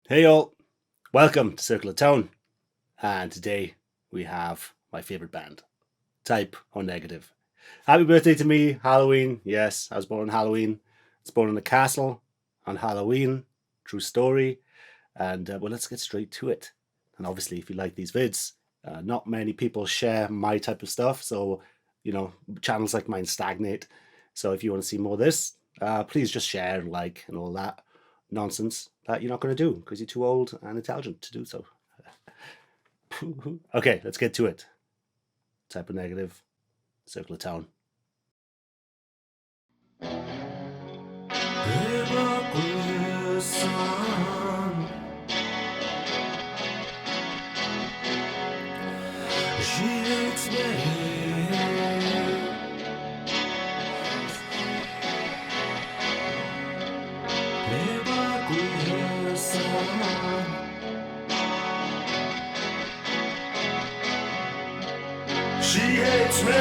Hey all, welcome to Circle of Tone, and today we have my favourite band, Type O Negative. Happy birthday to me, Halloween. Yes, I was born on Halloween. I was born in a castle on Halloween. True story. And well, let's get straight to it. And obviously, if you like these vids, not many people share my type of stuff, so channels like mine stagnate. So if you want to see more of this, please just share and like and all that nonsense that you're not going to do because you're too old and intelligent to do so. Okay, let's get to it. Type O Negative, Circle of Town. She hates me. She hates me.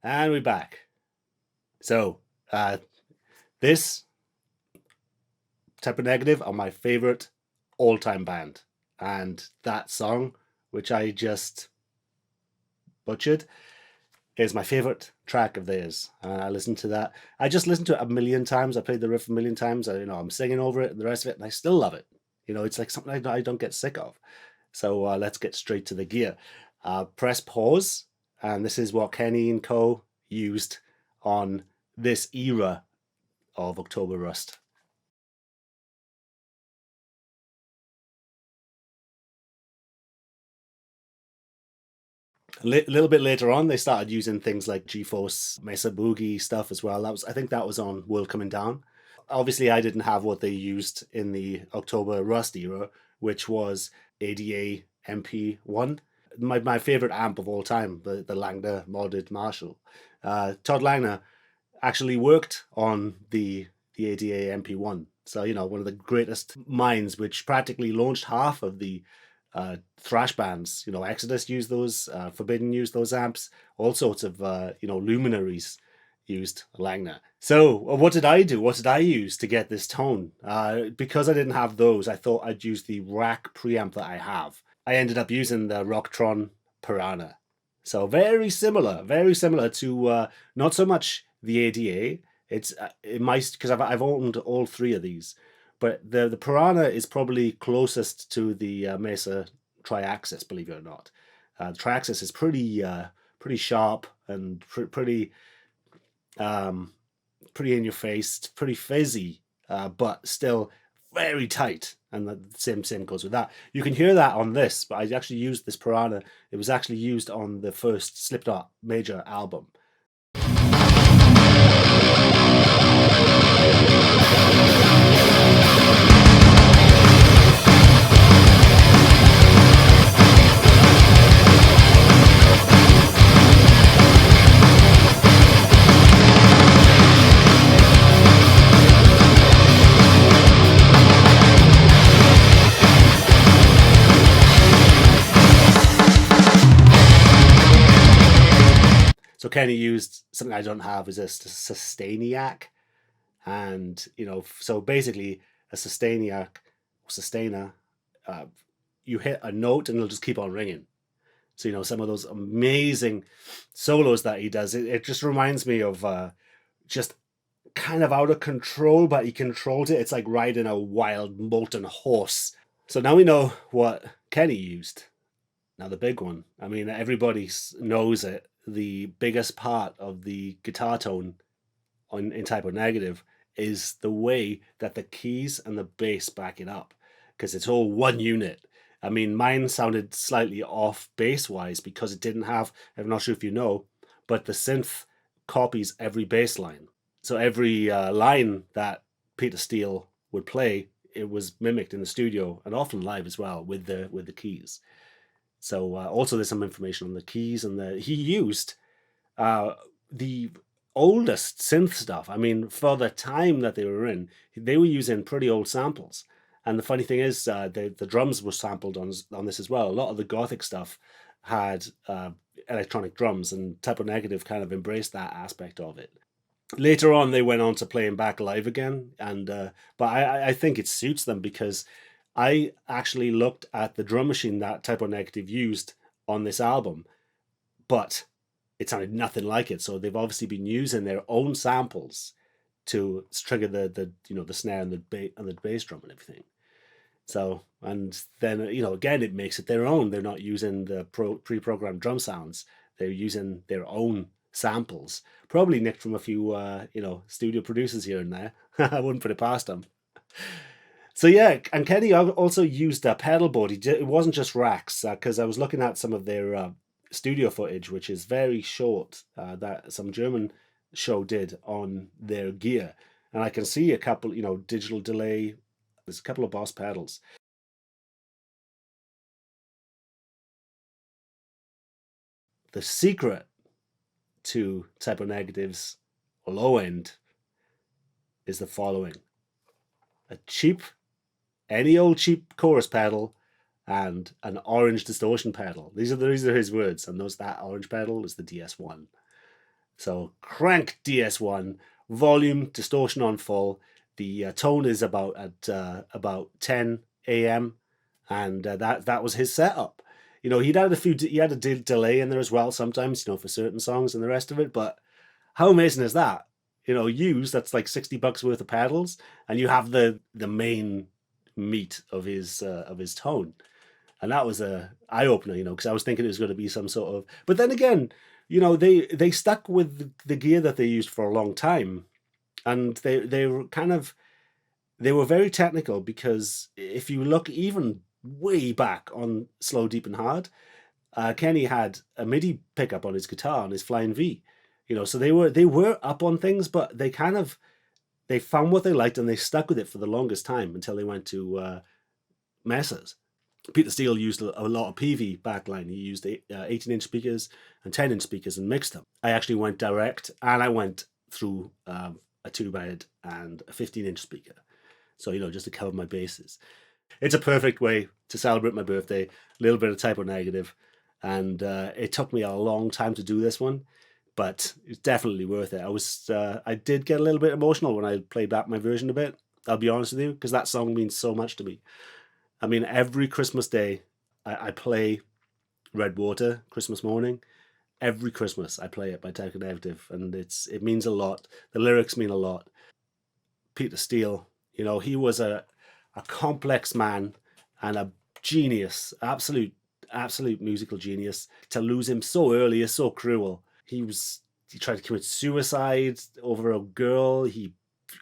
And we're back. So, this Type O Negative are my favorite all-time band, and that song, which I just butchered, is my favorite track of theirs. I listened to that. I just listened to it a million times. I played the riff a million times. I'm singing over it and the rest of it, and I still love it. It's like something I don't get sick of. So let's get straight to the gear. Press pause, and this is what Kenny and Co. used on this era of October Rust. A little bit later on, they started using things like GeForce Mesa Boogie stuff as well. I think that was on World Coming Down. Obviously, I didn't have what they used in the October Rust era, which was ADA MP-1. My favorite amp of all time, the Langner modded Marshall. Todd Langner actually worked on the ADA MP-1. So, one of the greatest minds, which practically launched half of the thrash bands. Exodus used those, Forbidden used those amps, all sorts of, luminaries used a Langner. So what did I do? What did I use to get this tone? Because I didn't have those, I thought I'd use the rack preamp that I have. I ended up using the Rocktron Pirhana. So very similar to not so much the ADA. It might, because I've owned all three of these, but the Pirhana is probably closest to the Mesa TriAxis, believe it or not. The TriAxis is pretty sharp and pretty in your face, pretty fizzy, but still very tight. And the same goes with that. You can hear that on this, but I actually used this Pirhana. It was actually used on the first Slipknot Major album. So Kenny used something I don't have, is a sustainiac, and so basically a sustainer, you hit a note and it'll just keep on ringing. So some of those amazing solos that he does, it just reminds me of just kind of out of control, but he controlled it. It's like riding a wild molten horse. So now we know what Kenny used. Now the big one. I mean, everybody knows it. The biggest part of the guitar tone in Type O Negative is the way that the keys and the bass back it up, because it's all one unit. I mean, mine sounded slightly off bass-wise because it didn't have, I'm not sure if you know, but the synth copies every bass line. So every line that Peter Steele would play, it was mimicked in the studio and often live as well with the keys. So also there's some information on the keys, and he used the oldest synth stuff. I mean, for the time that they were in, they were using pretty old samples. And the funny thing is, the drums were sampled on this as well. A lot of the Gothic stuff had electronic drums, and Type O Negative kind of embraced that aspect of it. Later on, they went on to playing back live again, and but I think it suits them, because I actually looked at the drum machine that Type O Negative used on this album, but it sounded nothing like it. So they've obviously been using their own samples to trigger the snare and the bass drum and everything. So, and then again, it makes it their own. They're not using the pre-programmed drum sounds. They're using their own samples, probably nicked from a few studio producers here and there. I wouldn't put it past them. So yeah, and Kenny also used a pedal board. It wasn't just racks, because I was looking at some of their studio footage, which is very short, that some German show did on their gear, and I can see a couple, digital delay. There's a couple of Boss pedals. The secret to Type O Negative's low end is the following: any old cheap chorus pedal and an orange distortion pedal. These are his words, and that orange pedal is the DS1. So crank DS1, volume, distortion on full. The tone is about 10 AM, and that was his setup. He had a delay in there as well sometimes, for certain songs and the rest of it. But how amazing is that? That's like $60 worth of pedals, and you have the main meat of his tone. And that was a eye opener, because I was thinking it was going to be some sort of. But then again, they stuck with the gear that they used for a long time, and they were very technical, because if you look even way back on Slow, Deep and Hard, Kenny had a MIDI pickup on his guitar on his Flying V. So they were up on things, but they found what they liked and they stuck with it for the longest time until they went to Mesas. Peter Steele used a lot of Peavey backline. He used 18-inch speakers and 10-inch speakers and mixed them. I actually went direct, and I went through a two-bed and a 15-inch speaker. So, just to cover my bases. It's a perfect way to celebrate my birthday, a little bit of Type O Negative. And it took me a long time to do this one, but it's definitely worth it. I did get a little bit emotional when I played back my version a bit. I'll be honest with you, because that song means so much to me. I mean, every Christmas day, I play Red Water Christmas morning. Every Christmas, I play it by Tycho Negative, and it means a lot. The lyrics mean a lot. Peter Steele, he was a complex man and a genius, absolute musical genius. To lose him so early is so cruel. He tried to commit suicide over a girl. He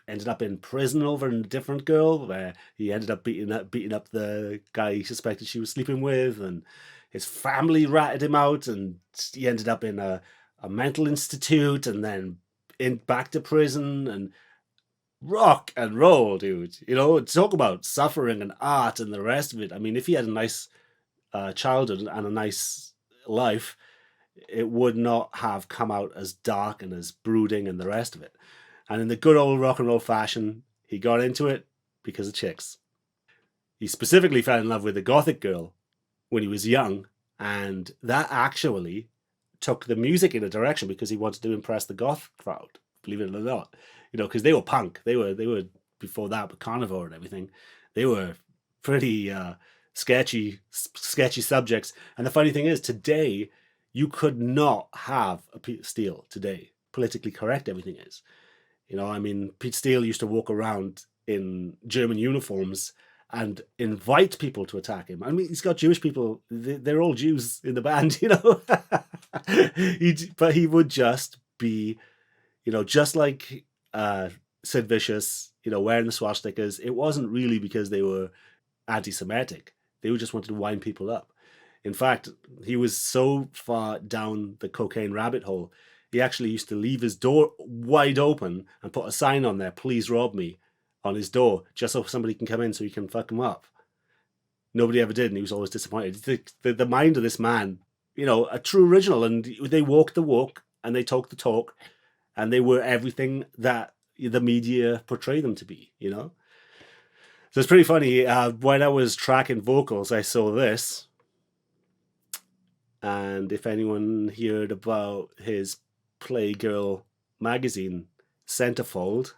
ended up in prison over a different girl, where he ended up beating up the guy he suspected she was sleeping with, and his family ratted him out, and he ended up in a mental institute, and then back to prison. And rock and roll, dude. Talk about suffering and art and the rest of it. I mean, if he had a nice childhood and a nice life, it would not have come out as dark and as brooding and the rest of it. And in the good old rock and roll fashion, he got into it because of chicks. He specifically fell in love with a Gothic girl when he was young, and that actually took the music in a direction because he wanted to impress the Goth crowd, believe it or not. Because they were punk. They were before that with Carnivore and everything. They were pretty sketchy subjects. And the funny thing is, today, you could not have a Pete Steele today. Politically correct everything is. I mean, Pete Steele used to walk around in German uniforms and invite people to attack him. I mean, he's got Jewish people. They're all Jews in the band, But he would just be, just like Sid Vicious, wearing the swastikas. It wasn't really because they were anti-Semitic. They just wanted to wind people up. In fact, he was so far down the cocaine rabbit hole, he actually used to leave his door wide open and put a sign on there, "Please rob me," on his door, just so somebody can come in so he can fuck him up. Nobody ever did, and he was always disappointed. The mind of this man, a true original, and they walk the walk and they talk the talk, and they were everything that the media portray them to be, So it's pretty funny. When I was tracking vocals, I saw this. And if anyone heard about his Playgirl magazine centerfold,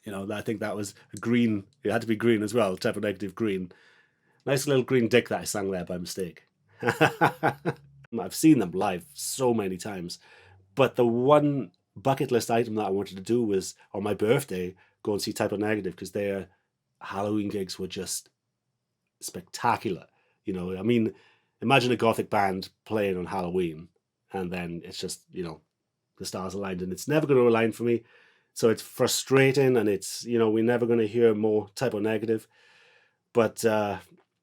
I think that was a green. It had to be green as well, type of negative green. Nice little green dick that I sang there by mistake. I've seen them live so many times. But the one bucket list item that I wanted to do was, on my birthday, go and see Type O Negative, because their Halloween gigs were just spectacular. I mean, imagine a Gothic band playing on Halloween, and then it's just, the stars aligned, and it's never going to align for me. So it's frustrating, and it's, we're never going to hear more Type O Negative. But,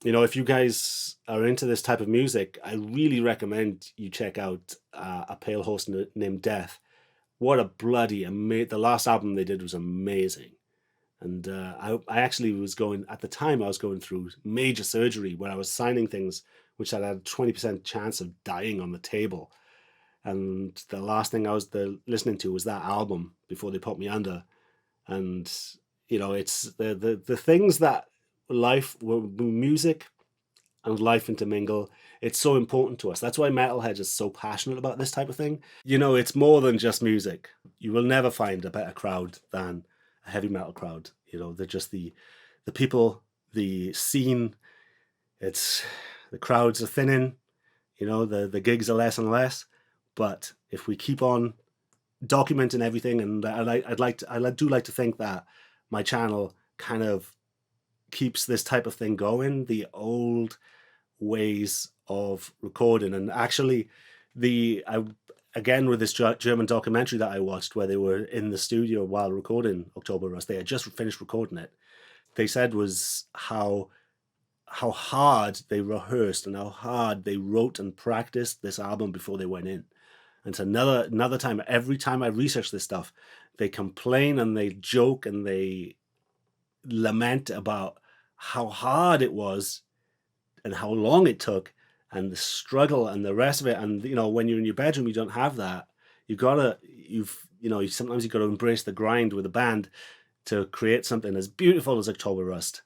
if you guys are into this type of music, I really recommend you check out A Pale Horse Named Death. What a bloody the last album they did was amazing. And I actually was at the time I was going through major surgery where I was signing things which I had a 20% chance of dying on the table. And the last thing I was listening to was that album before they put me under. And, it's the things that music and life intermingle. It's so important to us. That's why metalheads are so passionate about this type of thing. It's more than just music. You will never find a better crowd than a heavy metal crowd. They're just the people, the scene. It's the crowds are thinning. The gigs are less and less. But if we keep on documenting everything, and I do like to think that my channel kind of keeps this type of thing going, the old ways of recording. And actually, again, with this German documentary that I watched, where they were in the studio while recording October Rust, they had just finished recording it. They said was how hard they rehearsed and how hard they wrote and practiced this album before they went in. And so another time, every time I research this stuff, they complain and they joke and they lament about how hard it was and how long it took and the struggle and the rest of it. And, when you're in your bedroom, you don't have that. Sometimes you got to embrace the grind with a band to create something as beautiful as October Rust.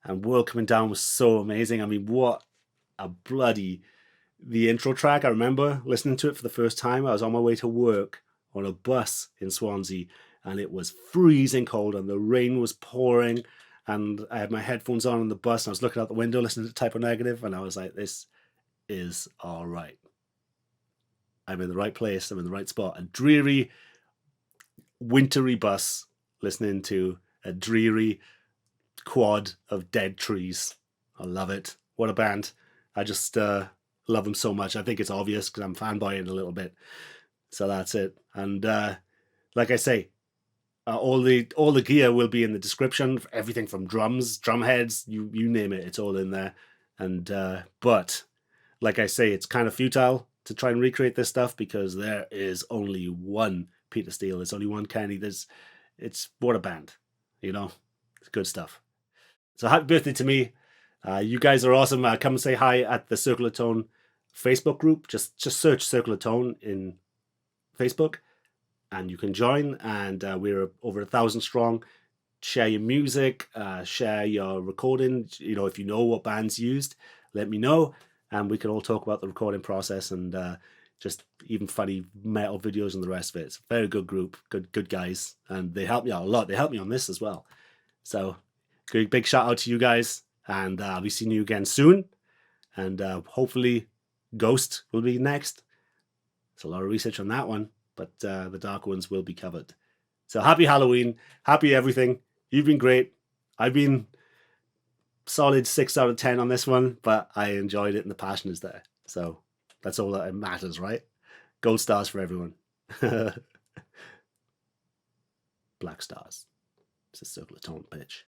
And World Coming Down was so amazing. I mean, what a bloody the intro track, I remember listening to it for the first time. I was on my way to work on a bus in Swansea, and it was freezing cold and the rain was pouring, and I had my headphones on the bus and I was looking out the window listening to Type O Negative, and I was like, this is all right. I'm in the right place. I'm in the right spot. A dreary, wintry bus listening to a dreary quad of dead trees. I love it. What a band. I just love them so much. I think it's obvious because I'm fanboying a little bit. So that's it. And like I say, all the gear will be in the description. Everything from drums, drum heads, you name it, it's all in there. And but like I say, it's kind of futile to try and recreate this stuff because there is only one Peter Steele. There's only one Kenny. It's what a band, you know. It's good stuff. So happy birthday to me. You guys are awesome. Come and say hi at the Circular Tone Facebook group. Just search Circular Tone in Facebook and you can join. And we're over 1,000 strong. Share your music, share your recording. You know, if you know what bands used, let me know. And we can all talk about the recording process and just even funny metal videos and the rest of it. It's a very good group, good guys. And they help me out a lot. They helped me on this as well. So big shout out to you guys. And I'll be seeing you again soon. And hopefully Ghost will be next. There's a lot of research on that one, but the dark ones will be covered. So happy Halloween. Happy everything. You've been great. I've been solid 6 out of 10 on this one, but I enjoyed it and the passion is there. So that's all that matters, right? Gold stars for everyone. Black stars. It's a Circular Tone pitch.